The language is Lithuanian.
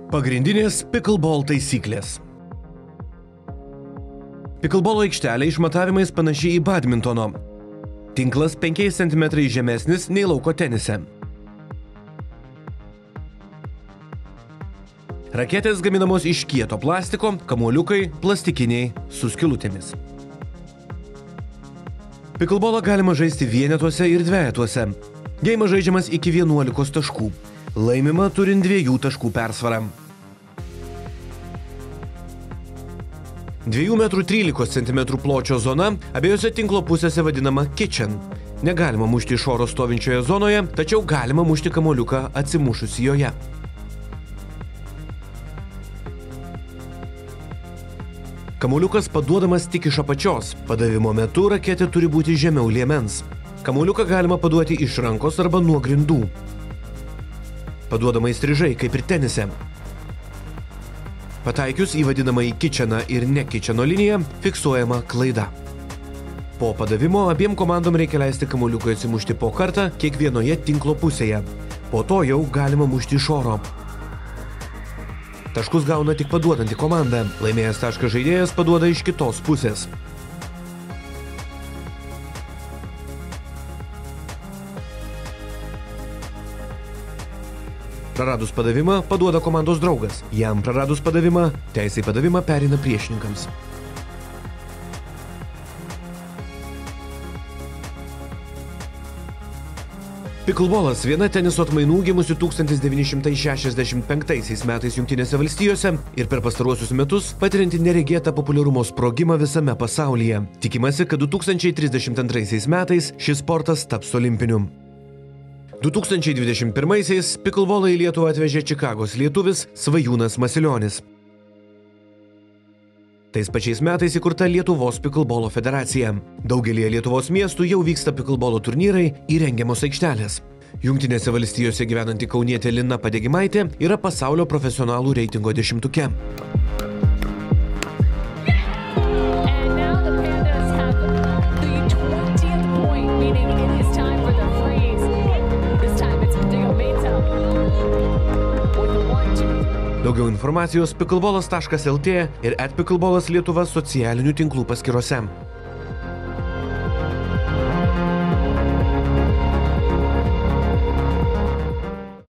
Pagrindinės pickleball taisyklės. Picklebolo aikštelė išmatavimais panaši į badmintono. Tinklas 5 cm žemesnis nei lauko tenise. Raketės gaminamos iš kieto plastiko, kamuoliukai plastikiniai su skylutėmis. Pickleballą galima žaisti vienetuose ir dvejetuose. Geimas žaidžiamas iki 11 taškų. Laimima turint 2 taškų persvarą. 2,13 cm pločio zona abiejose tinklo pusėse vadinama kitchen. Negalima mušti iš oro stovinčioje zonoje, tačiau galima mušti kamuoliuką atsimušusi joje. Kamuoliukas paduodamas tik iš apačios. Padavimo metu raketė turi būti žemiau liemens. Kamuoliuką galima paduoti iš rankos arba nuo grindų. Paduodama įstrižai, kaip ir tenise. Pataikius į vadinamąjį kitcheną ir ne kitcheno liniją, fiksuojama klaida. Po padavimo abiem komandom reikia leisti kamuoliukui atsimušti po kartą kiekvienoje tinklo pusėje. Po to jau galima mušti iš oro. Taškus gauna tik paduodanti komanda. Laimėjęs tašką žaidėjas paduoda iš kitos pusės. Praradus padavimą paduoda komandos draugas. Jam praradus padavimą, teisė į padavimą pereina priešininkams. Pickleballas viena teniso atmainų gimusi 1965 metais Jungtinėse valstijose ir per pastaruosius metus patirianti neregėtą populiarumo sprogimą visame pasaulyje. Tikimasi, kad 2032 metais šis sportas taps olimpiniu. 2021-aisiais pickleballą į Lietuvą atvežė Čikagos lietuvis Svajūnas Masilionis. Tais pačiais metais įkurta Lietuvos picklebolo federacija. Daugelyje Lietuvos miestų jau vyksta picklebolo turnyrai, įrengiamos aikštelės. Jungtinėse valstijose gyvenanti kaunietė Lina Padegimaitė yra pasaulio profesionalų reitingo 10-tuke. Daugiau informacijos pickleballas.lt ir @pickleballas Lietuva socialinių tinklų paskyrose.